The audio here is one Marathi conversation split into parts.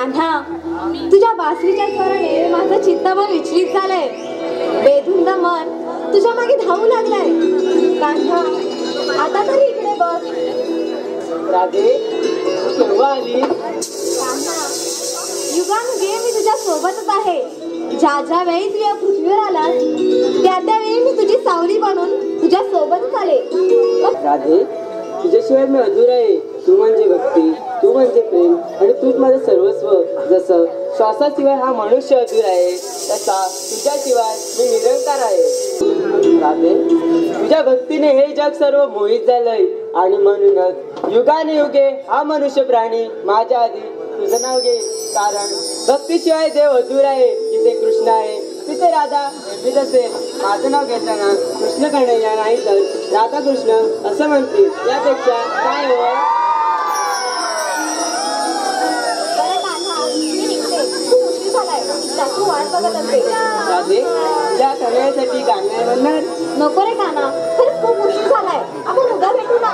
कान्हा, तुझ्या बासरीच्या स्वराने माझं चित्त मन विचलित झालंय. बेधुंद मन तुझ्या मागे धावू लागलाय. कान्हा, आता तरी इकडे बघ. राधे, केव्हा आली? कान्हा, युगानुगे मी तुझ्या सोबतच आहे. ज्या ज्या वेळी तू या पृथ्वीवर आलास त्या त्यावेळी मी तुझी सावली बनून तुझ्या सोबतच आले. राधे, तुझ्याशिवाय मी अधूर आहे. तू म्हणजे भक्ती, तू म्हणजे प्रेम आणि तूच माझं सर्वस्व. जसं श्वासाशिवाय हा मनुष्य अधूर आहे तसा तुझ्याशिवाय मी निरंकार आहे. राधे, तुझ्या भक्तीने हे जग सर्व मोहित झालंय आणि म्हणूनच युगाने युगे हा मनुष्य प्राणी माझ्या आधी तुझं नाव घे. कारण भक्तीशिवाय देव अधूर आहे. जिथे कृष्ण आहे तिथे राधा नेहमीच असेल. माझं नाव घेताना कृष्ण कन्हैया नाही तर राधा कृष्ण असं म्हणतील. यापेक्षा काय हो? राधे, तुझ्या कन्हैयासाठी गाणं म्हणणार? नको रे कान्हा, खरंच खूप उशीर झालाय. आपण उद्या भेटू ना.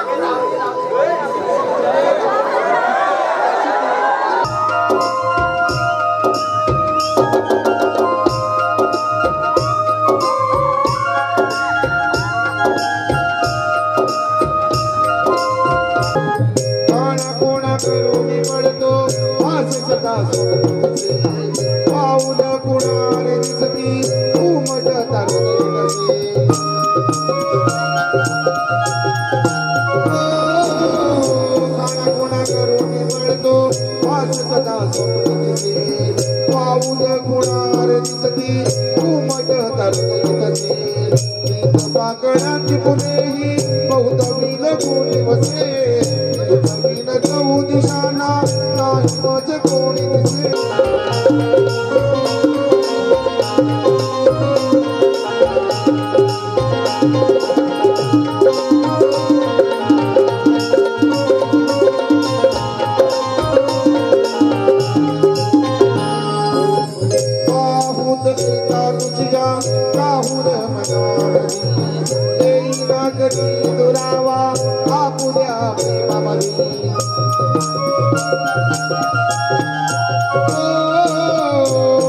पाऊल कुणारे दिसती उमट तारते. खाना कोणा करून मिळतो वास सदा सोडते. पाऊल कुणारे दिसती उमट तारते. पाकळाची पुणेही बहुत विल कोणी वसे. विल जाऊ दिशाना नाही माझे कोणी दिसे. दुरावा आपुद्या प्रेमामध्ये.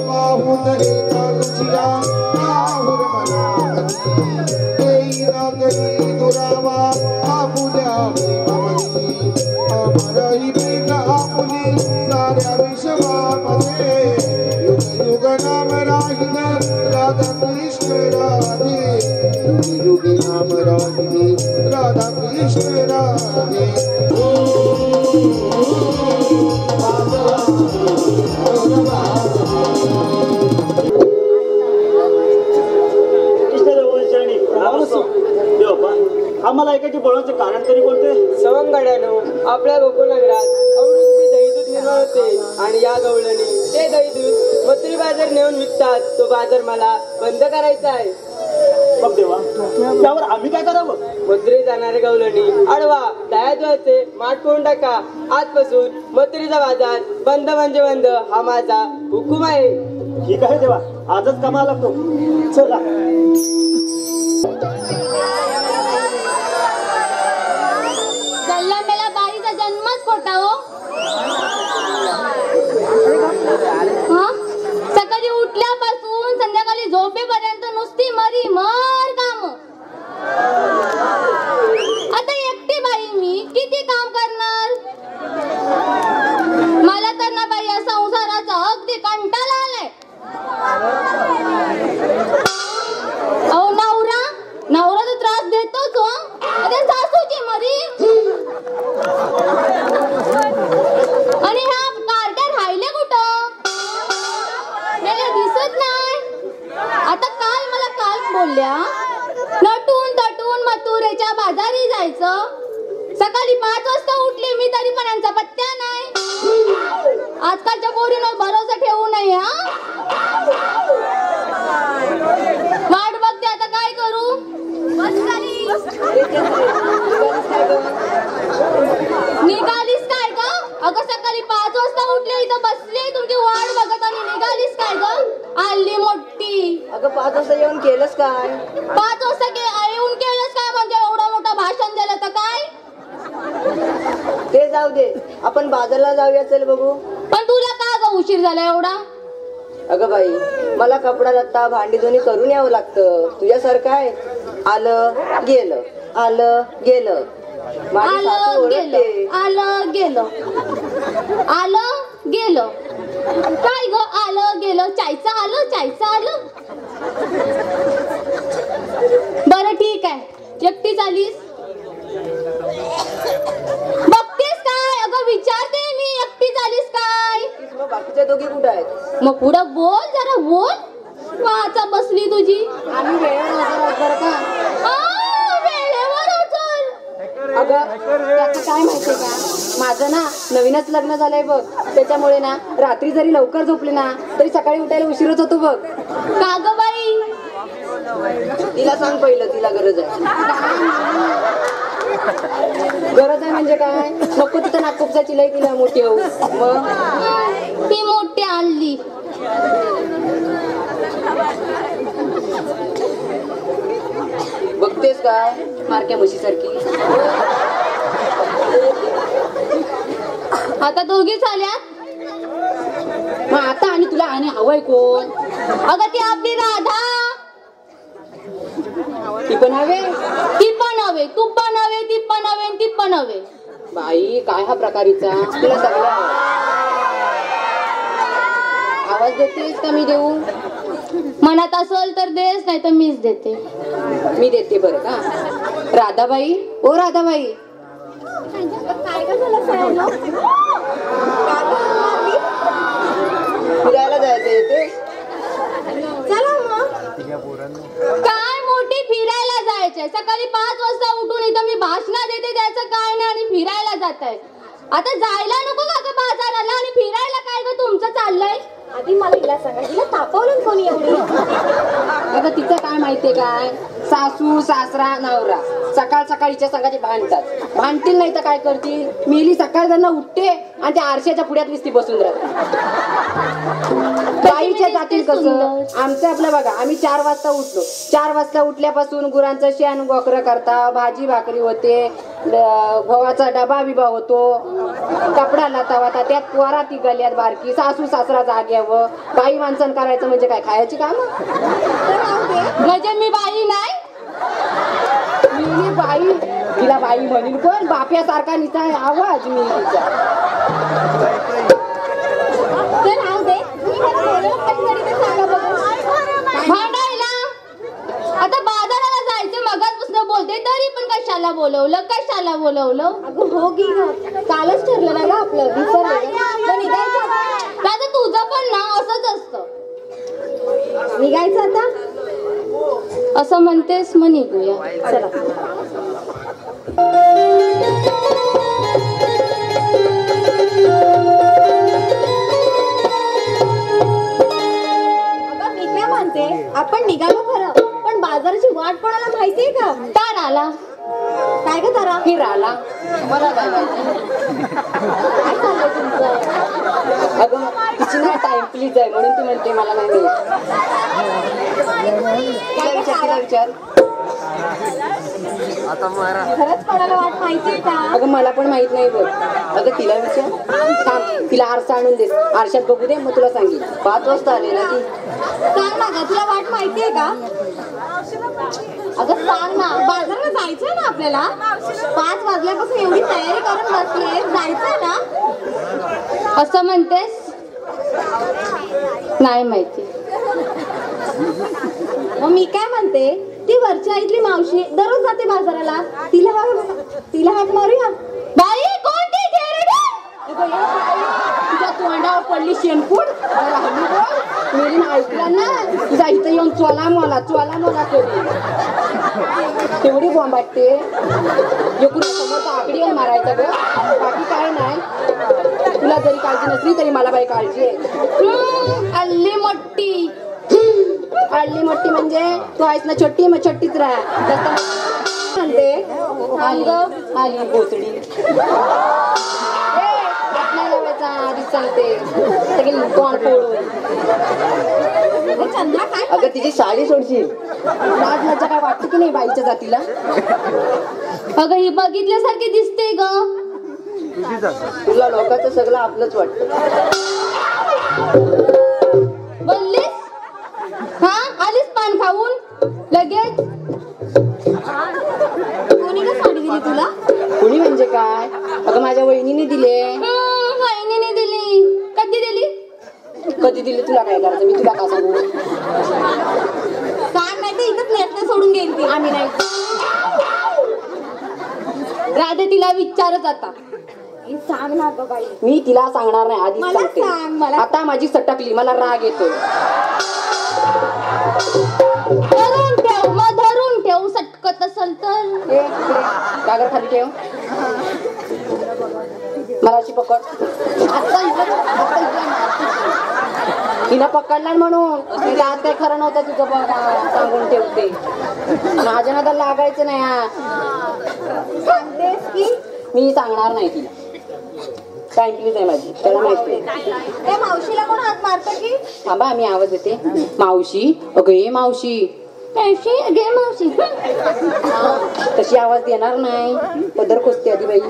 बाहुत एका तुझ्या आहुर मनामध्ये. रागरी दुरावा आपुद्या प्रेमामध्ये. अमरही प्रेम आपुली साऱ्या विश्वामध्ये. युग युग नाम राहील राधा कृष्ण राधे. युग नाम राहील राधा कृष्ण राधे. आम्हाला ऐकायची बोलण्याचं कारण तरी कोणते? सवंगड्यानं आपल्या गोकुळ नगरात अमृतरूपी दहीदूत निर्माण होते आणि या गवळणी ते दहीदूत मथुरी बाजार नेऊन विकतात. तो बाजार मला बंद करायचा आहे. मग देवा, त्यावर आम्ही काय करावं? मथुरी जाणारे गवळणी अडवा, दह्याचे माठ करून टाका. आजपासून मथुरीचा बाजार बंद म्हणजे बंद हा माझा हुकूम आहे. ठीक आहे देवा, आजच कामाला लागतो. चला. सकाळी उठल्यापासून संध्याकाळी झोपेपर्यंत नुसती मरी मर काम. आता एकटी बाई मी किती काम करणार? मला तर ना बाई या संसाराचा अगदी कंटाळा आलाय. अहो नवरा तर त्रास देतोच हो. अरे सासूची मरी. आणि ह्या कार्ट्या राहिले कुठं? दिसत नाही. आता काल बोलल्या नटून तटून मथुरेच्या बाजारी जायचं. सकाळी 5 वाजता उठली मी तरी पण यांचा पत्त्या नाही. आजकालच्या पोरींवर भरोसा ठेवू नये. वाट बघते आता काय करू. निघालीस काय ग? अगं सकाळी 5 वाजता उठले इथं बसले तुमची वाट बघत आणि निघालीस काय ग? आली मोठी. अगं 5 वाजता येऊन केलंस काय? 5 वाजता येऊन केलंस काय म्हणजे एवढं मोठं भाषण दिलं तर काय? ते जाऊ दे, आपण बाजारला जाऊया. चल बघू. पण तुला का ग उशीर झाला एवढा? अगं बाई, मला कपडा लत्ता भांडी दोन्ही करून यावं लागतं. तुझ्यासारखं आहे आलं गेलं आलं गेलं. माझी सासू आलं गेलं ओरडते. आलं गेलं आलं गेलं. काय ग आलं गेलं? चायचं आलं चायचं आलं. बरं ठीक आहे, एकटीच आलीस? बघतेस काय? अगं विचारते मी, एकटीच आलीस काय? मग बाकीच्या दोघी कुठे आहेत? मग पुढं बोल, जरा बोल. वाचा बसली तुझी. आम्ही वेळेवर हजर आहोत बरं का. वेळेवर उचल. अगं त्याचं काय माहितीये का, माझं ना नवीनच लग्न झालंय बघ. त्याच्यामुळे ना रात्री जरी लवकर झोपले ना तरी सकाळी उठायला उशीरच होतो बघ. का ग बाई? तिला सांग पहिलं, तिला गरज आहे. गरज आहे म्हणजे काय? नको तिथं नागपूरचा चिलाई तिला मोठी होऊ. मग मी मोठी आणली. बघतेस काय मारक्या म्हशीसारखी. आता दोघीच आल्यात. मग आता आणि तुला आणि हवंय कोण? अगं ती आपली राधा. ती पण हवे. ती पण हवे, तू पण हवे, ती पण हवे, ती पण हवे. बाई काय हा प्रकारीचा. तुला सगळं आवाज देतेस का मी देऊ? मनात असेल तर देस, नाही तर मीच देते. मी देते बरं का. राधाबाई, ओ राधाबाई. काय ग झालं सयानो? फिरायला जायचं येते. चला मग. काय मोठी फिरायला जायचंय? सकाळी 5 वाजता उठून इथं मी भाषण देते, त्याचं काय नाही, आणि फिरायला जात आहे. आता जायला नको का ग बाजाराला? आणि फिरायला काय ग तुमचं चाललंय? आधी मला हिला सांगा, हिला तापवलं कोणी एवढी? अगं तिचं काय माहितीये काय, सासू सासरा नवरा सकाळ सकाळीच्या संघाचे भांडतात. भांडतील नाही तर काय करतील. मेली सकाळ त्यांना उठते आणि त्या आरशाच्या पुढ्यात नुसती बसून राहते. बाईच्या जातील कसं. आमचं आपलं बघा, आम्ही 4 वाजता उठलो. 4 वाजता उठल्यापासून गुरांचं शेण गोकरं करता, भाजी भाकरी होते, गव्हाचा डबा बिबा होतो, कपडा लता होता, त्यात पोरा ती गल्यात बारकी, सासू सासरा जाग्यावर. बाई माणसं करायचं म्हणजे काय खायची काम? म्हणजे मी बाई नाही? मी बाई, तिला बाई म्हणील पण बाप्यासारखा निसा आवाज मी तिचा. भांडायला आता बाजाराला जायचं मगाचपासून बोलते, तरी पण कशाला बोलवलं? कशाला बोलवलं? अगं हो की ग, कालच ठरलं ना ग आपलं, विसरलं. दादा तुझं पण ना असंच असतं. निघायचं आता. असं म्हणतेस मग निघूया. चला. अगं मी काय म्हणते, आपण निघालो खरं, पण बाजाराची वाट कोणाला माहितीये का? तार आला. काय ग तारा? फिरायला मला काय माहिती. काय चाललंय तुमचं? अगं तिची ना टाइम प्लीज आहे म्हणून ती म्हणते मला नाही माहित. काय ग तारा? विचार. खरंच कोणाला वाट माहितीये का? अगं मला पण माहित नाही बघ. अगं तिला विचार. थांब, तिला आरसा आणून दे, आरशात बघू दे, मग तुला सांगेल. 5 वाजता आले ना ती. सांग ना ग, तुला वाट माहितीये का? अगं सांग ना, बाजाराला जायचंय ना आपल्याला. 5 वाजल्यापासून एवढी तयारी करून बसले, जायचंय ना? असं म्हणतेस? नाही माहिती. मग मी काय म्हणते, ती वरच्या इथली मावशी दररोज जाते बाजाराला, तिला हाक मारूया. बाई कोणती थेरडी? तुझ्या तोंडावर पडली शेणपूड. मेरी ऐकलं ना, तुझा इथं येऊन चोला मोला करी. तेवढी बॉम्ब वाटते. एकूण समोरचा आकडी येऊन मारायचा ग, बाकी काय नाही. तुला जरी काळजी नसली तरी मला बाई काळजी आहे. अल्ली मोठी. आडली मोठी म्हणजे तू आहेस ना छोटी, मग छोटीच राहा. म्हणते आली गोचडी. आपल्या लावायचा आधीच सांगते सगळी तोंड फोडून. चंद्रा काय? अगं तिची साडी सोडशील. लाज लज्जा काय वाटते की नाही बाईच्या जातीला? अगं ही बघितल्यासारखी दिसते ग. तुला लोकांचं सगळं आपलंच वाटतं. बोललीस हा आलीस पान खाऊन लगेच. कोणी का साडी दिली तुला? कुणी म्हणजे काय? अगं माझ्या वहिनीने दिले. वहिनीने दिली. कधी दिली? कधी दिली तुला काय करायचं? मी तुला का सांगू? काय माहिती इथं प्लेटने सोडून गेली ती. आम्ही नाही. राधे तिला विचारच आता. सांग ना गं बाई. मी तिला सांगणार नाही आधीच मला सांगते. सांग, मला. आता माझी सटकली, मला राग येतो. धरून ठेव मग धरून ठेव. सटकत असेल तर कागर खाली ठेव. मला अशी पकड. तिला पकडणार म्हणून तिला आज काही खरं नव्हतं तुझं बघा सांगून ठेवते. माझ्या नादाला लागायचं नाही. हा सांगतेस की मी सांगणार नाही तिला. सांगितलीच आहे माझी, त्याला माहिती. त्या मावशीला कोण हात मारतं की? थांबा आम्ही आवाज देते. मावशी, अगं ये मावशी. मावशी घे मावशी. तशी आवाज देणार नाही. पदर खोसते आधी बाई.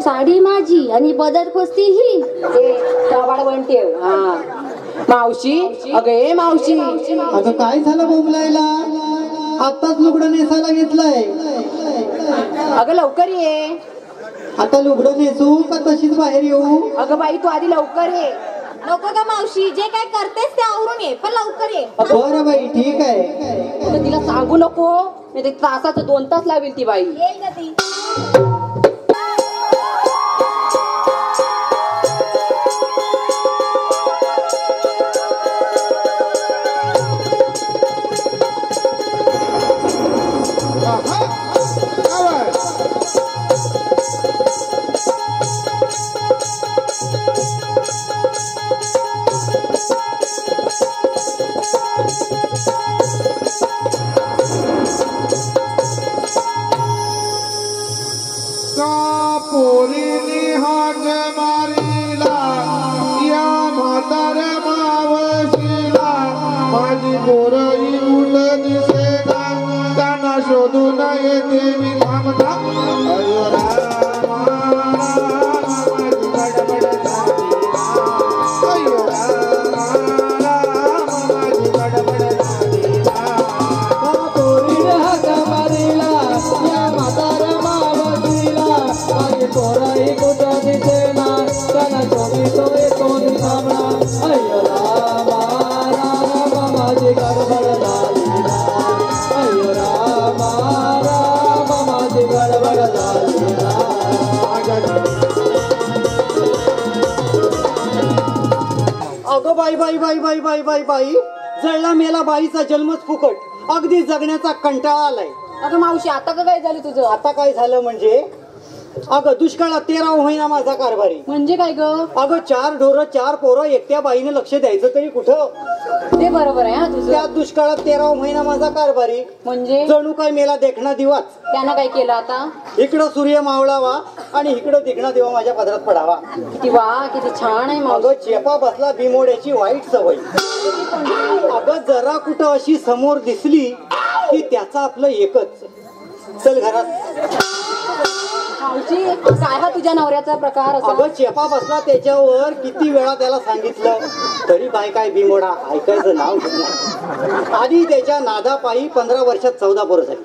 साडी माझी आणि बदर खोसती ही. ते काबाड बन ठेव. हा मावशी, अगं ये मावशी. अगं काय झालं बोंबलायला? आताच लुगडं नेसायला घेतलंय. अगं लवकर ये. आता लुगडं नेसू का तशीच बाहेर येऊ? अगं बाई तू आधी लवकर ये. नको का मावशी, जे काय करतेस ते आवरून ये, पण लवकर ये. बरं बाई ठीक आहे. तर तिला सांगू नको, नाही ते तासाचं 2 तास लावेल ती बाई. येईल का ती? पोरीनी हाक मारीला या म्हाताऱ्या मावशीला. माझी पोरही कुठं दिसेना, त्यांना शोधून येते मी थांबता. अयो रामा, माझी गडबड झालीला. अयो रामा, माझी गडबड झालीला. पोरीने हाक मारीला या म्हाताऱ्या मावशीला. माझी पोरही कुठं दिसेना, त्यांना शोधितोय कोणी थांबला. अय्यो रामा रामा माझी गडबड झालीला. अय्यो रामा रामा माझी गडबड झालीला. अगं बाई बाई बाई बाई बाई बाई बाई, जळला मेला बाईचा जन्मच फुकट. अगदी जगण्याचा कंटाळा आलाय. अगं मावशी आता का काय झालं तुझं? आता काय झालं म्हणजे, अगं दुष्काळात 13 महिना माझा कारभारी. म्हणजे काय ग? अगं 4 ढोरं 4 पोरं, एकट्या बाईने लक्ष द्यायचं तरी कुठं? ते बरोबर आहे हा तुझं. त्या दुष्काळात 13 महिना माझा कारभारी. म्हणजे जणू काय मेला देखणा दिवाच. त्यानं काय केलं आता? इकडं सूर्य मावळावा आणि इकडं देखणा दिवा माझ्या पदरात पडावा. किती वा किती छान आहे मावशी. अगं चेपा बसला बिमोड्याची वाईट सवय. अगं जरा कुठं अशी समोर दिसली की त्याचा आपलं एकच. चल घरात. मावशी काय हा तुझ्या नवऱ्याचा प्रकार असा? अगं चेपा बसला त्याच्यावर, किती वेळा त्याला सांगितलं तरी बाय काय बिमोडा ऐकायचं नाव घेत नाही. आधी त्याच्या नादापायी 15 वर्षात 14 पोरं झाली.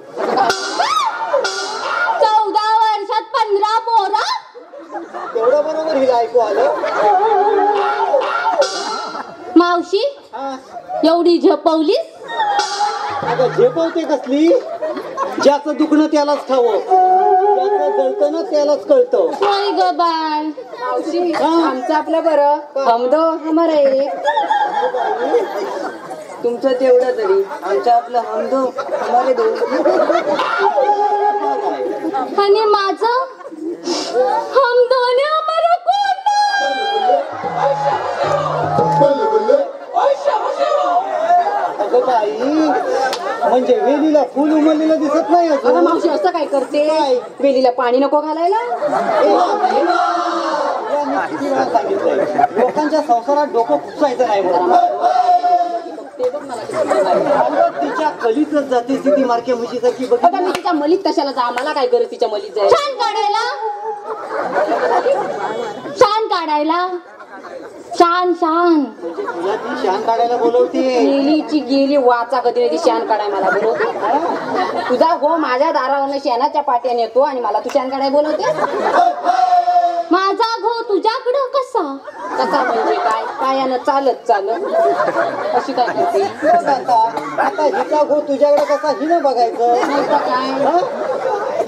14 वर्षात 15 पोरं. तेवढं बरोबर हिला ऐकू आलं. मावशी हा. एवढी झपवलीस? अगं झेपवते कसली? ज्याचं दुखणं त्यालाच ठावं, ज्याचं जळतं ना त्यालाच कळतं. होय ग बाळ. मावशी आमचं आपलं बरं. हम दो हमारा एक. तुमचं तेवढं तरी आमचं आपलं हम दो हमारे दो. आणि माझं हम दोन्ही हमारा कोण. अगं बाई, म्हणजे वेलीला फुल उमललेलं दिसत नाही अगं अजून. मावशी असं काय करते? काय? वेलीला पाणी नको घालायला? या मी किती वेळा सांगितलंय, लोकांच्या संसारात डोकं खुपसायचं नाही म्हणून. ते बघ मला किती छान आहे. अगं तिच्या कलीतच जाते ती मार्के म्हशीसारखी. बघ आता मी तिच्या मलीत कशाला जा? मला काय गरज तिच्या मलीत जाय? छान काढायला. छान काढायला काढायला. शान शान म्हणजे तुला ती शान काढायला बोलवते. गेलीची गेली वाचा कधी ती शान काढाय मला बोलवते. तुझा हो माझ्या दारावरनं शेणाच्या पाट्याने येतो आणि मला तू शान काढाय बोलवते. माझा घो तुझ्याकडं कसा? कसा म्हणजे काय? पायानं चालत चालत अशी काय करते? आता हिचा गो तुझ्याकडे कसा हिनं बघायचं. नाही तर काय? हा?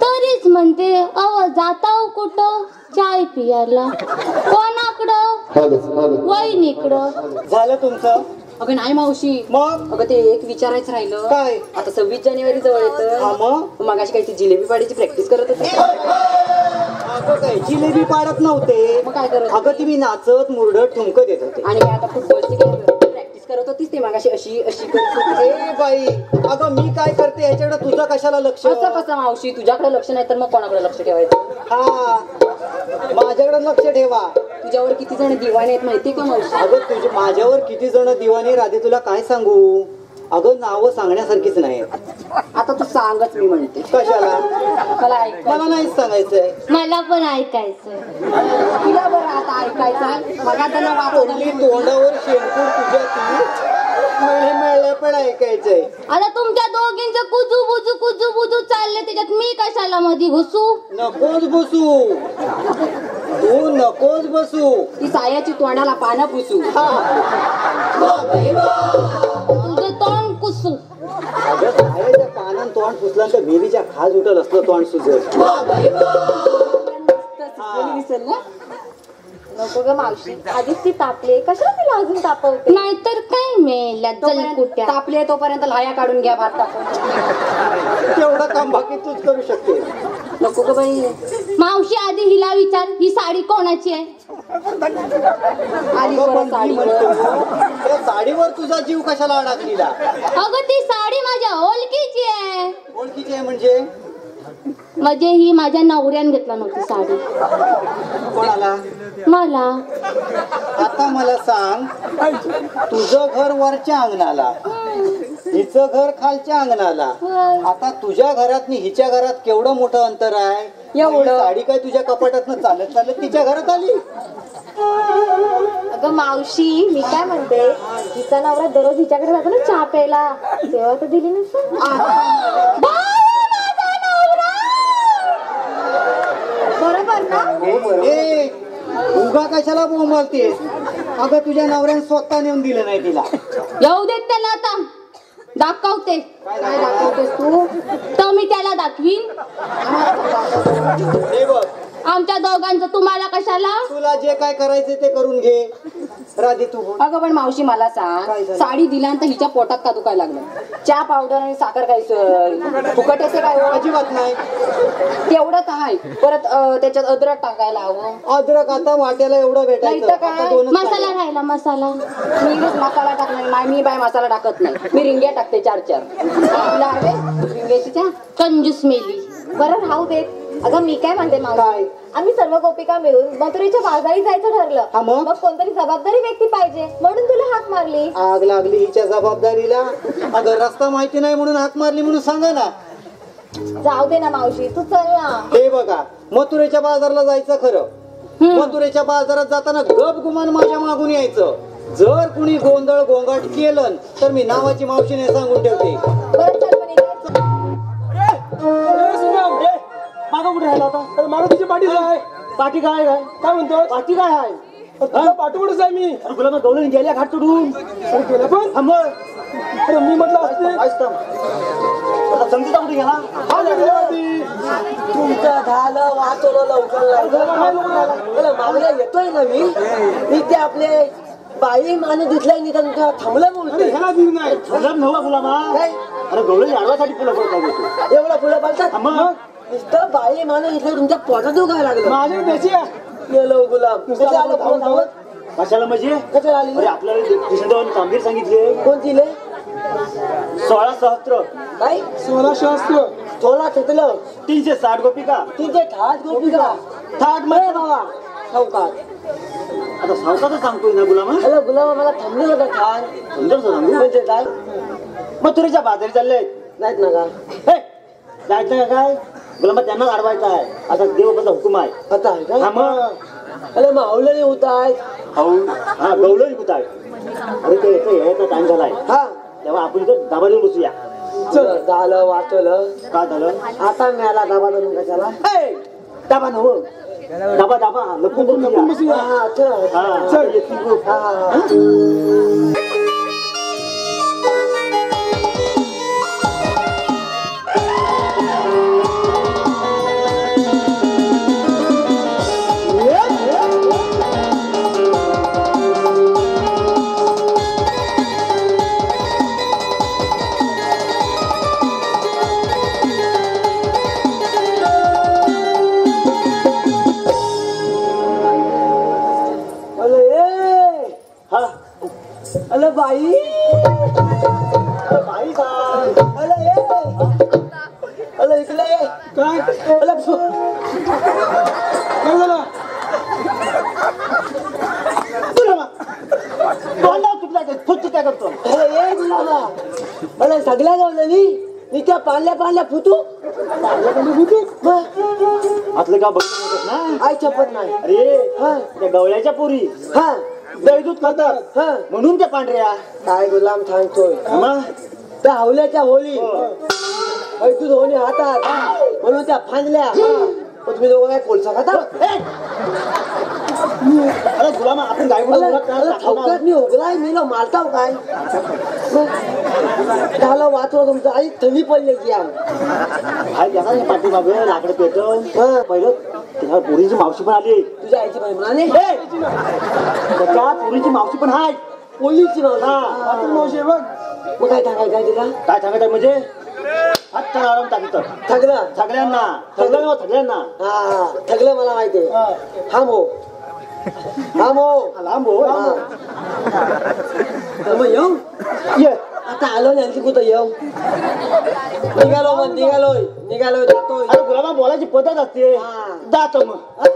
तरीच म्हणते अव जाताव कुठं चाय पियाला. कोणाकडं? वहिनीकडं. झालं तुमचं? अगं नाही मावशी. मग अगं ते एक विचारायचं राहिलं. काय? आता 26 जानेवारी जवळ हा येतं. मग अशी काही ती जिलेबी पाडायची प्रॅक्टिस करत होती. अगं काय जिलेबी पाडत नव्हते. मग काय करत होती? अगं तुम्ही नाचत मुरडत ठुमकत येत होते. आणि काय आता फुटबॉलची प्रॅक्टिस करत होतीस ते मागाशी अशी अशी करत होती. ए बाई अगं मी काय करते ह्याच्याकडे तुझं कशाला लक्ष. असं कसं मावशी? तुझ्याकडे लक्ष नाही तर मग कोणाकडे लक्ष ठेवायचं? हा माझ्याकडे लक्ष ठेवा. तुझ्यावर किती जण दिवाणे आहेत माहिती का मावशी? अगं तुझे माझ्यावर किती जण दिवाने राधे तुला काय सांगू. अगं नावं सांगण्यासारखीच नाही. आता तू सांगच मी म्हणते. कशाला? मला ऐक. मला नाहीच सांगायचंय. मला पण ऐकायचं. तिला बरं आता ऐकायचं. मग त्यांना तोंडली तोंडावर शेणकूर तुझ्या ती मिळलं पण ऐकायचंय. आता तुमच्या दोघींचं कुजू बुजू चालले त्याच्यात मी कशाला मध्ये घुसू? नकोच बसू तू नकोच बसू. ती सायाची तोंडाला पानं पुसू. तुझं तोंड कुसू. अगं सायाच्या पानान तोंड पुसल्यानंतर भेरीच्या खाज उठल असलं तोंड सुजत. दिसेल ना? नको ग मावशी, आधीच ती तापले, कशाला तिला अजून तापवते? नाहीतर काय मेल्या जलकुट्या. तापले तोपर्यंत लाया काढून घ्या भात टाकून. तेवढं काम बाकी तूच करू शकते. नको ग बाई. मावशी आधी हिला विचार ही साडी कोणाची आहे? आली अगं, परत पण साडी. मी म्हणतो, त्या साडीवर तुझा जीव कशाला अडकलीला. अगं ती साडी माझ्या ओळखीची आहे. ओळखीची आहे म्हणजे? म्हणजे ही माझ्या नवऱ्याने घेतला नव्हती साडी. कोणाला? मला. आता मला सांग, तुझं घर वरच्या अंगणाला, हिचं घर खालच्या अंगणाला. आता तुझ्या घरात नि हिच्या घरात केवढं मोठं अंतर आहे. एवढं. साडी काय तुझ्या कपाटातनं चालत चालत तिच्या घरात आली. अगं मावशी, मी काय म्हणते, हिचा नवरा दररोज हिच्याकडे जातो ना चहा प्यायला, तेव्हा तर दिली नसतं. बरोबर ना? ए उगा कशाला बोंबलतेस? अगं तुझ्या नवऱ्याने स्वतः नेऊन दिलं नाही तिला. येऊ देत त्याला आता दाखवते. काय दाखवतेस तू? तर मी त्याला दाखवीन. हे बघ, आमच्या दोघांचं तुम्हाला कशाला? तुला जे काय करायचं ते करून घे. राधी तू बोल. अगं पण मावशी मला काय सांग, झालं? साडी दिल्यानंतर हिच्या पोटात का दुखायला लागलं? चहा पावडर आणि साखर काही फुकट असे काय हो? अजिबात नाही. तेवढंच आहे. परत त्याच्यात अद्रक टाकायला हवं. अद्रक आता वाट्याला एवढं नाही भेटायचं. तर काय? आता दोनच मसाला झाले. राहिला मसाला. मी मसाला टाकणार नाही. मी बाय मसाला टाकत नाही. मी रिंग्या टाकते 4-4. तुला हवे रिंग्याची चहा? कंजूस मेली. बरं राहू देत. अगं मी काय म्हणते काय? मावशी, आम्ही सर्व गोपिका मिळून मथुरेच्या बाजारी जायचं हा ठरलं. मग? मग कोणतरी जबाबदारी व्यक्ती पाहिजे म्हणून तुला हाक मारली. आग लागली हिच्या जबाबदारीला. अगं रस्ता माहिती नाही म्हणून हाक मारली म्हणून सांगा ना. जाऊ दे ना मावशी, तू चल ना. हे बघा, मथुरेच्या बाजारला जायचं खरं. मथुरेच्या बाजारात जाताना गप गुमान माझ्या मागून यायचं. जर कुणी गोंधळ गोंगाट केलं तर मी नावाची मावशीने सांगून ठेवते. बरं चल पण इकडे. मागं कुठे राहिला होता? मागं तुझी पाठी आहे. पाठी काय काय काय म्हणतो? पाठी काय आहे? पाठवडच आहे मी. तुला मग गवळून गेल्या घाट चढून गेला पण थांब. मी म्हटलं असते समजूता कुठे गेला? तुमचं झालं वाचवलं लवकर. मागल्या येतोय ना मी ते आपले बाई माने दिसलाय निदान थांबलं बोलतोय. ह्याला दिली नाही. नवा गुलामा अरे गवळी आडवासाठी फुलं पडतात. एवढा फुलं पडतात. मग नुसतं बाई माने दिसलं तुमच्या पोटात दुखायला लागलं. माझ्या त्याची गेलो गुलाब कशाला म्हणजे कशाला आली? अरे आपल्याला कामगीर सांगितले. कोणती ले? 16 सहस्त्र. काय 16 सहस्त्र? 16 घेतलं. 360 गोपिका. 360 गोपिका. थाट मध्ये बाबा सावकाश. आता सावकाशच सांगतोय ना गुलामा. अरे गुलामा मला थांबलं होतं ठाण. समजून सांगू म्हणजे काय? मथुरेच्या बाजारी चालले नाहीत ना का? हे जायचं का काय? गुलामा त्यांना अडवायचा आहे. आता देवबाचा हुकूम आहे. आता आहे का? मग अरे मावलं होताय हा गवलं कुठाय अरे ते यायचा टाइम झालाय हा तेव्हा आपण इथं दाबा देऊन बसूया चल झालं वाचवलं काय झालं आता मिळाला दाबा धरून कशाला दाबा नव दाबा दाबा लपून बसूया हा चल हा चल येतील हा अरे बाई बाई सांग अरे इकडे काय अरे काय झालं काय करतो अरे ये तुला अरे सगळ्या गावल्यानी मी त्या पाळल्या फुटू आतलं गाव बघतो ना आई चपत नाही अरे हा त्या गवळ्याच्या पोरी हा दहीदूध खातात हा म्हणून त्या पांढऱ्या काय गुलाम सांगतोय मग त्या हवल्याच्या होली दूध होणे हातात म्हणून त्या फांदल्या पण तुम्ही दोघं काय कोळसा खाता अरे गुलामा आपण गाय ठोकात मी उगलाय मी ना मारताव काय झालं वाचवा तुमचं आई थंडी पडली की पाठीमाग लाकडं पेटवून पहिलं त्या पोरीची मावशी पण आली तुझ्या आईची बाई म्हणाले त्याच्या पोरीची मावशी पण हाय पोलीसची मावशी बघ मग काय सांगायचं आहे तिला काय सांगत आहे म्हणजे हात आराम टाकत थकलं सगळ्यांना हा थकलं मला माहितीये हा मो लांब हो मग येऊ ये आता आलो नाही आणखी कुठं येऊ निघालोय जातोय अरे गुलाबा बोलायची पद्धत असते जातो मग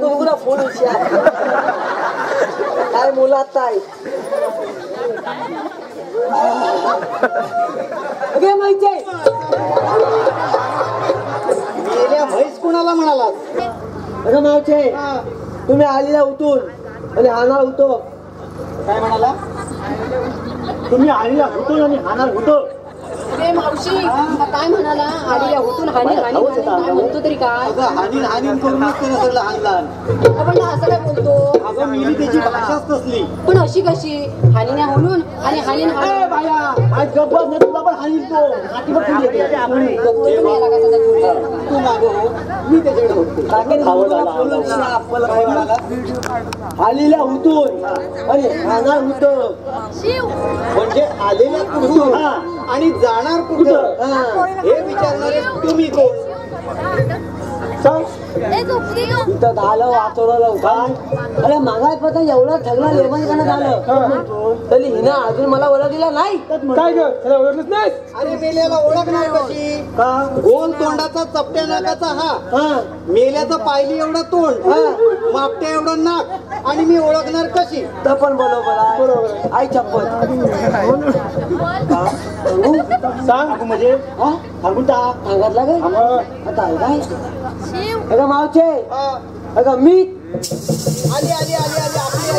गुरगुरा फोन काय मुलात काय माहितीये गेल्या म्हैस कुणाला म्हणालात अगं मावचे तुम्ही आलीला उठून आणि हाणार होतो काय म्हणाला तुम्ही आईला होतो आणि हाणार होतो अरे मावशी काय म्हणाला आली होतून हानी हानी काय म्हणतो तरी काय हानी करूनच त्यानं सगळं हानलान आपण असं काय बोलतो अगं मिली त्याची भाषाच तसली पण अशी कशी हानीने म्हणून आणि हानी आज गप्पा नाही तुला पण हानी तो हातीवर खाली येते तू मागो हो मी त्याच्याकडे होतो आलेल्या उठून आणि हाणार होतो म्हणजे आलेल्या कुठून आणि जाणार कुठं हे विचारणारे तुम्ही कोण इथं झालं वाचवलं काय अरे मागाय पता एवढा ठगला लेमन का झालं तरी हिनं अजून मला ओळखलेला नाही काय ग त्याला ओळखलंच नाही अरे मेल्याला ओळखणार कशी गोल तोंडाचा चपट्या नाकाचा हा मेल्याचं पाहिली एवढं तोंड मापट्या एवढं नाक आणि मी ओळखणार कशी तर पण बरोबर आई चप्पल सांग म्हणजे सांगून टाक सांगितलं काय आता आहे काय अगं मावचे अगं मी आली आली आली आली आपली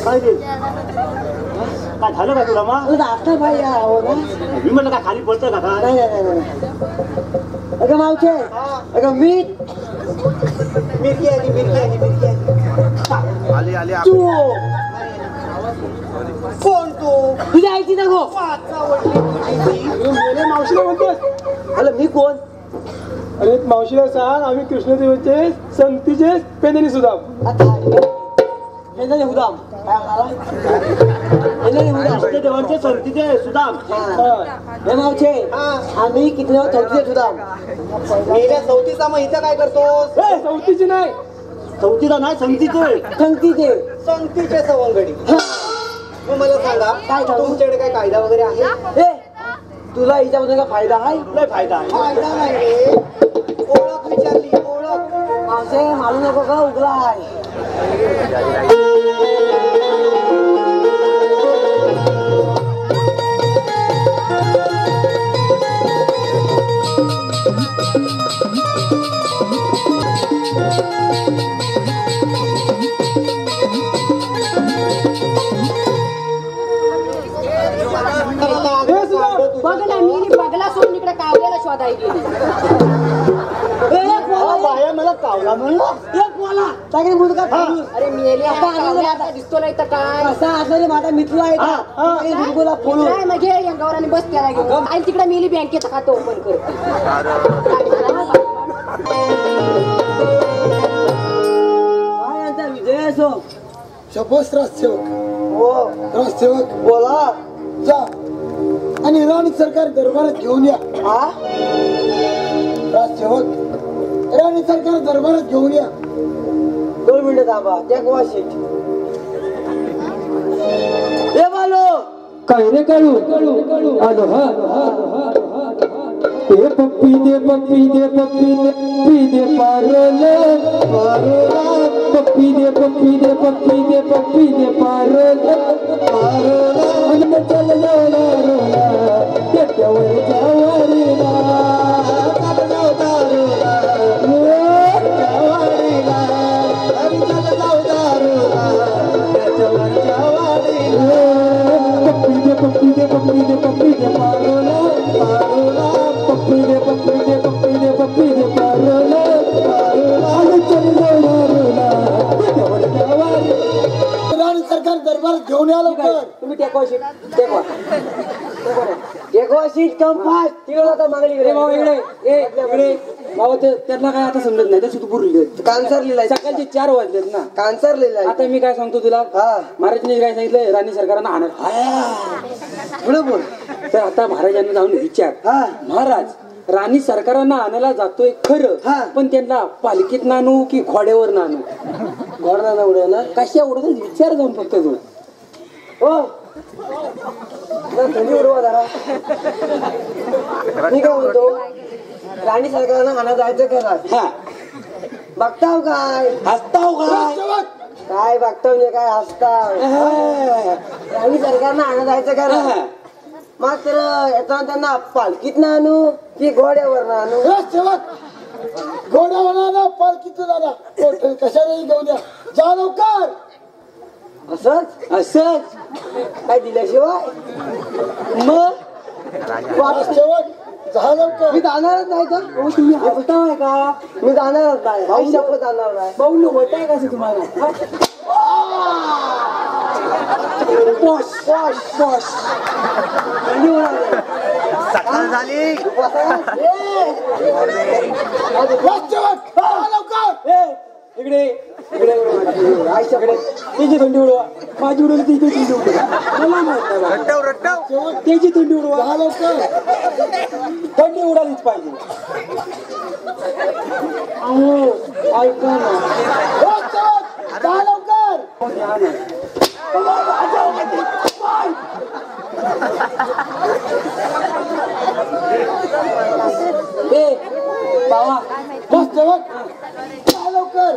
आली काय झालं का तुला मग आता भाई हो ना मी म्हणलं काय खाली पडतं का नाही अगं मावचे अगं मी मिरकी आली तू कोण तू तुझ्या आईची ना गो मावशीला म्हणतोस अरे मी कोण अरे मावशीला सांग आम्ही कृष्णदेवाचे संतीचे पेनेनी सुद्धा आता उदाम देवांचे सरतीचे सुदाम हे नावचे आम्ही किती नाव चौथीचे सुदाम गेल्या चौथीचा मग इथं काय करतोस? चौथीची नाही चौथीचा नाही संगतीचे संगतीचे सवंगडी. मग मला सांगा काय सांगू? तुमच्याकडे काय कायदा वगैरे आहे? तुला हिच्याबद्दल काय फायदा आहे? नाही फायदा आहे. कायदा नाही रे. ओळख विचारली, ओळख. मावशे मालू नको का उगला आहे. बघ ना मी बघला सोडून इकडे कावल्याला शोधाय गेली. बाया मला कावला म्हणलं एक बोला चांगली मुलगा अरे मेली आता दिसतो नाही तर काय असा असं माझा मित्र आहे का मुलगोला फोन काय मग घे अंगावराने बस त्याला घेऊन आणि तिकडे मेली बँकेत खातं ओपन करते. विजय असो शपथ राजसेवक हो राजसेवक बोला जा आणि राणी सरकार दरबारात घेऊन या. राजसेवक राणी सरकार दरबारात घेऊन या. 2 मिनिटं थांबा त्या गोवा शीट हे बालो काय रे काळू आलो हा ते पप्पी दे पप्पी दे पप्पी दे पप्पी दे पारले पप्पी दे पप्पी दे पप्पी दे पप्पी दे पारले आणि चल जाऊला रोला त्याच्यावर जावारीला चल जाऊ दारूला जावारीला आणि चल जाऊ दारूला त्याच्यावर जावारीला पप्पी दे पप्पी दे पप्पी दे पप्पी दे पारोला पप्पी दे पप्पी दे पप्पी दे पप्पी दे पारोला आणि चल जाऊला त्याच्यावर जावारीला. राणी सरकार दरबारात घेऊन या लवकर. तुम्ही टेकवा शीट टेकवा शीट कम फास्ट तिकडे आता मागणी इकडे बाबा त्यांना काय आता समजत नाही तसं तू पुरली कान्सर लिहिलाय सकाळचे 4 वाजलेत ना कान्सर लिहिलाय. आता मी काय सांगतो तुला महाराजांनी काय सांगितलंय राणी सरकारांना आणत पुढे बोल तर आता महाराजांना जाऊन विचार महाराज राणी सरकारांना आणायला जातोय खरं पण त्यांना पालखीत नानू की घोड्यावर नानू घोडा उडव ना कशा उडव विचार जाऊन फक्त तू हो थंडी उडवा जरा मी काय म्हणतो राणी सरकारांना आणा जायचं का बघताव काय हसताव काय काय बघताव म्हणजे काय हसताव राणी सरकारनं आणा जायचं का मात्र येताना त्यांना पालखीत ना आणू की घोड्यावर ना आणू घोड्यावर ना पालखीतून आणा. कशाने घेऊन या. जा लवकर. असंच काय दिल्याशिवाय मग राजसेवक जा लवकर. मी जाणारच नाही तर तुम्ही हसताय का मी जाणारच नाही भाऊ शपथ जाणार नाही भाऊ होत आहे कसं तुम्हाला सकाळ झाली. राजसेवक जा लवकर. इकडे त्याची थंडी उडवा माझी उडवली त्याची थंडी उडवा मला माहित नाही त्याची थंडी उडवा जा लवकर. थंडी उडालीच पाहिजे. ऐका ना राजसेवक जा लवकर. बाबा राजसेवक जा लवकर.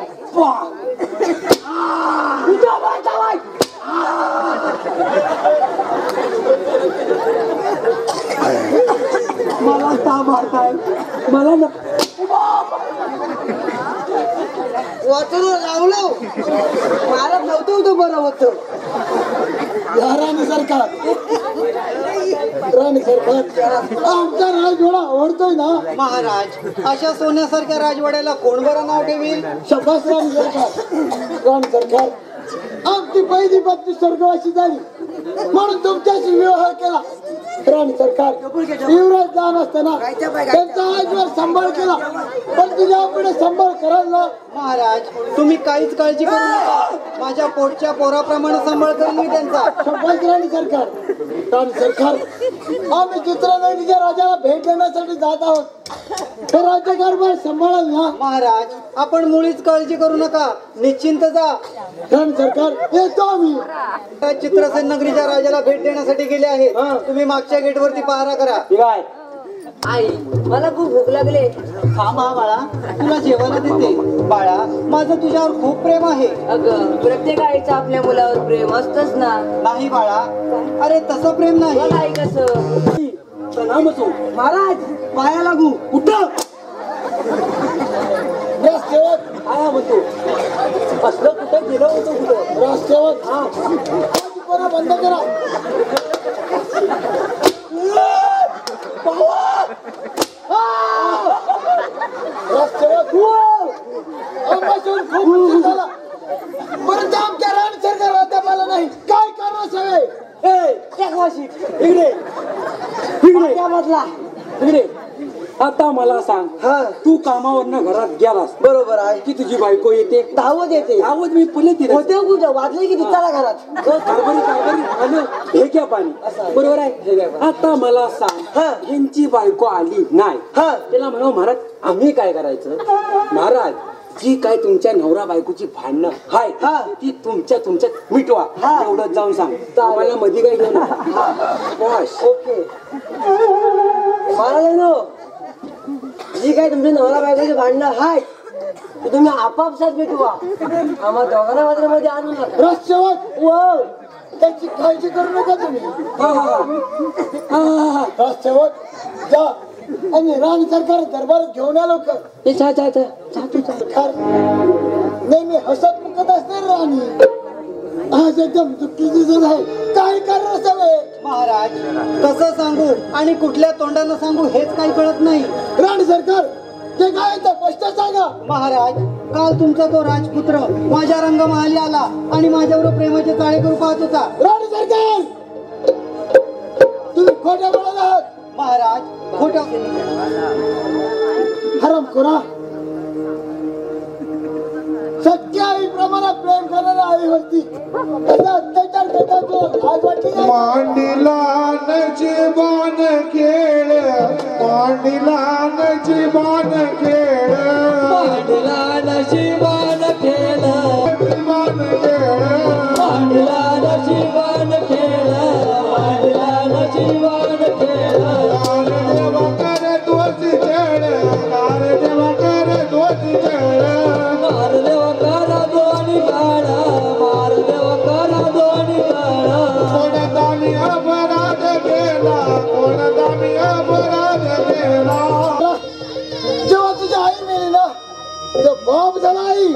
मला का मारताय मला वाचून लावलो मला नव्हतं होतं बरं होतं. राणी सरकार आमचा राजवाडा आवडतोय ना. महाराज अशा सोन्यासारख्या राजवाड्याला कोण बरं नाव ठेवील. शबास राणी सरकार. राणी सरकार आमची पहिली पत्नी स्वर्गवासी झाली म्हणून तुमच्याशी विवाह केला. राणी सरकार युवराज जाण असताना त्यांचा आजवर सांभाळ केला, पण तुझ्या पुढे सांभाळ कराल ना. महाराज तुम्ही काहीच काळजी करू नका, माझ्या पोटच्या पोराप्रमाणे सांभाळ करेन मी त्यांचा. शाबास राणी सरकार. राणी सरकार, आम्ही चित्रनगरीच्या राजाला भेट देण्यासाठी जात आहोत, हे राज्यकारभार सांभाळाल ना. महाराज आपण मुळीच काळजी करू नका, निश्चिंत जा. राणी सरकार, येतो आम्ही. चित्रसेन नगरीच्या राजाला भेट देण्यासाठी गेले आहेत, तुम्ही मागच्या गेटवरती पहारा करा. काय आई मला खूप भूक लागले. थांबा बाळा, तुला जेवायला देते. बाळा माझं तुझ्यावर खूप प्रेम आहे. अगं प्रत्येक आईचं आपल्या मुलावर प्रेम असतच ना. नाही बाळा, अरे तसं प्रेम नाही. मला आई कसं प्रणाम असो. महाराज पाया लागू. कुठं राजसेवक, काय म्हणतो असलं कुठं गेलो होतो कुठं. राजसेवक, आजीपणा बंद करा. राजसेवक, आम्हासून खूप उशीर झाला, परंतु आमच्या राणी सरकार आता मला नाही. काय करा सगळे इकडे इकडे मधला इकडे. आता मला सांग, तू कामावरनं घरात गेलास बरोबर आहे की तुझी बायको येते धावत येते. आवाज मी पुले तिथे होते कुठं वाजले की दिसताना घरात. कारभारी आलं हे घ्या पाणी. बरोबर आहे. आता मला सांग, यांची बायको आली नाही, त्याला म्हणा महाराज आम्ही काय करायचं. महाराज जी काय तुमच्या नवरा बायकोची भांडणं हाय ती तुमच्यात मिटवा, एवढंच जाऊन सांग. आम्हाला मध्ये काय घेऊ नका. ओके महाराजांनो, जी काय तुमच्या नवरा बायकोची भांडणं हाय ती तुम्ही आपापसात मिटवा, आम्हा दोघांना मात्र मध्ये आणू नका. राजसेवक, त्याची काळजी करू नका तुम्ही. राजसेवक, जा आणि राणी सरकार दरबारात घेऊन या लवकर. सरकार नेहमी हसत मुखत असते राणी, आज एकदम दुःखी दिसत आहे. काय करणार सगळे. महाराज कसं सांगू आणि कुठल्या तोंडानं सांगू हेच काही कळत नाही. राणी सरकार, ते काय तर स्पष्ट सांगा. महाराज काल तुमचा तो राजपुत्र माझ्या रंगमहाली आला आणि माझ्यावर प्रेमाचे चाळे करू पाहत होता. राणी सरकार, तुम्ही खोट्या बोलत आहात. महाराज खोटं हराम खोरा, सत्य आईप्रमाणे प्रेम करणाऱ्या आईवरती त्याचा अत्याचार करतात. आज वाटली नाही. मांडीला नजीबान खेळ, मांडीला नजीबान खेळ, मांडला नशिबान खेळ, नजीबान खेळ, मांडला नशिबान खेळ, मांडला नशिबान खेळ. देवा कर दोषी खेळ, देवा कर दोषी खेळ. मार देव करा दोन्ही काळ, मार देव करा दोन्ही काळ. कोणता मी अपराध केला, कोणता मी अपराध केला. जेव्हा तुझी आई मेली ना, तुझा बाप झाला आई.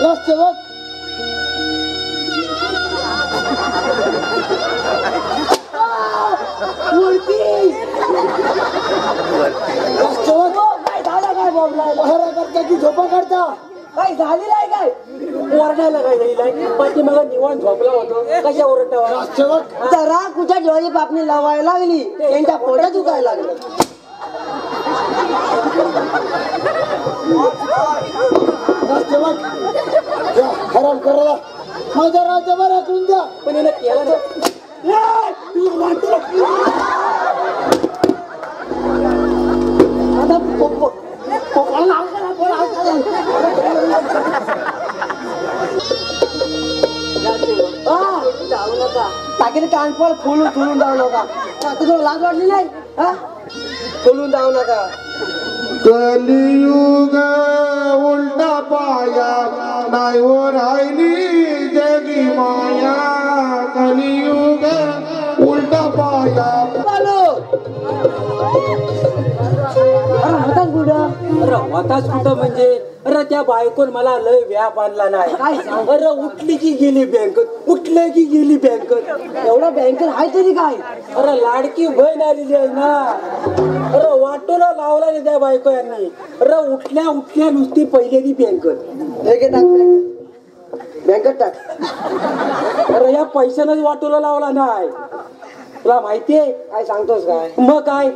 राजसेवक, राजसेवक, काय झालं काय बोललाय पहारा करता की झोपा काढता. काय झालेलं आहे काय. ओरडायला काय झाली पाठी मला निवांत झोपला होतो. कशा ओरडता. राजसेवक, जरा कुठच्या जेवाची पापणी लावायला लागली त्यांच्या पोटात दुखायला लागलं. राजसेवक, जा, हराम करायला माझ्या राज्यभर हाकलून द्या. पण याला केला ना. आता कोकणाला लावलं ना, कोण लावलं ना. जाऊ नका टाकीने कानफळ खोलून जाऊ नका. आता तुला लाज वाटली नाही. खोलून जाऊ नका. कलियुग उलटा पाया, नाही व राहिली जगी माया. कलियुग उलटा पाया. अरे होताच कुठं म्हणजे. अरे त्या बायकोन मला लय व्याप आणला नाही. अरे उठली की गेली बँकेत, उठलं की गेली बँकेत. एवढा बँकेत आहे तरी काय. अरे लाडकी बहीण आलेली आहे ना. अरे वाटोला लावला नाही त्या बायको यांनी. अरे उठल्या नुसती पहिलेली बँकेत. बँकेत टाक. अरे या पैशानंच वाटोला लावला नाही, तुला माहितीये काय सांगतोस काय? मग काय.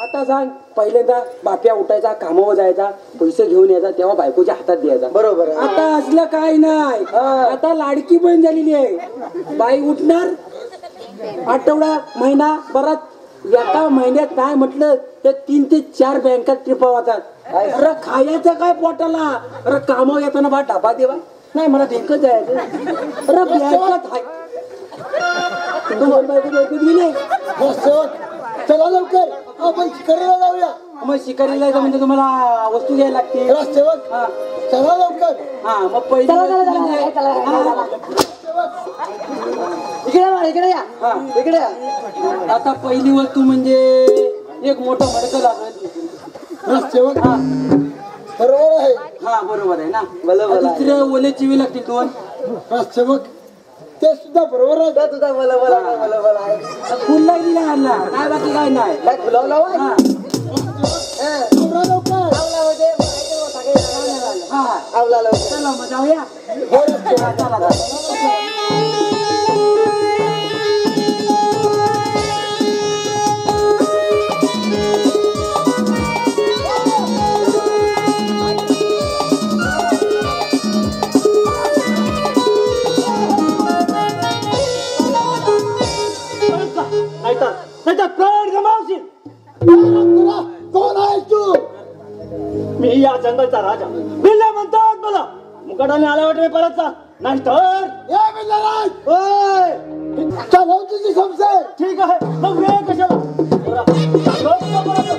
आता सांग, पहिल्यांदा बाप्या उठायचा, कामावर जायचा, पैसे घेऊन यायचा, तेव्हा बायकोच्या हातात द्यायचा. बरोबर आहे. आता असलं काय नाही. आता लाडकी बहीण झालेली आहे. बाई उठणार, आठवडा महिना बराच, एका महिन्यात नाही म्हटलं तर 3 ते 4 बँकात ट्रिपा होतात. अरे खायचं काय पोटाला? अरे कामावर येताना बा डबा देवा नाही, मला बँकेत जायचं. अरे बँकात हाय तुम्हाला बायको बँकेत गेली. चला लवकर आपण शिकारीला जाऊया. मग शिकारीला जायचं म्हणजे तुम्हाला वस्तू घ्यायला लागते. सेवक चला लवकर. हा मग पहिली इकडे या. हा इकडे या. आता पहिली वस्तू म्हणजे एक मोठं मडकं लागेल. सेवक बरोबर आहे. हा बरोबर आहे ना. दुसरं ओले चिवी लागतील 2. सेवक ते सुद्धा बरोबर आहे. तुझा मला आहे. फुल लागली नाही आणला काय, बाकी काय नाही. काय फुलावला होय? हा आवरा लवकर. आवला लवकर. चला मग जाऊया. चला कोण आहेस तू? मी या जंगलचा राजा. बिल्ला म्हणतात मला. मुकाटाने आल्या वाटते परत जा, नाही तर ए बिल्लाराज, ओय. चालव तुझी समजे. ठीक आहे, मग वेळ कशाला? बरं, चालव परत.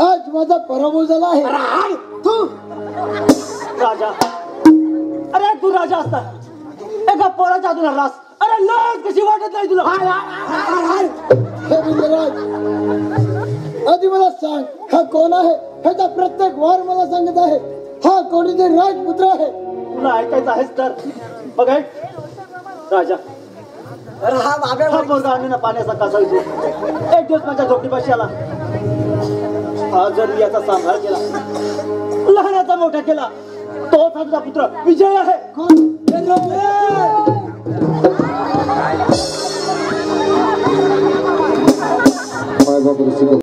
आज माझा पराभव झाला आहे. तू राजा, अरे तू राजा असता एका पोराच्या हातून हरलास. अरे लाज कशी वाटत नाही तुला? हे बिंदराज, आधी मला सांग, हा कोण आहे? ह्याचा प्रत्येक वार मला सांगत आहे हा कोणीतरी राजपुत्र आहे. तुला ऐकायचं आहेस तर बघ राजा. अरे हा पोरगा आणून पाण्याचा कसा येतो. एक दिवस माझ्या झोपडीपाशी आला. हा जर मी याचा सांभाळ केला, लहानाचा मोठा केला, तोच हा तुझा पुत्र विजय आहे.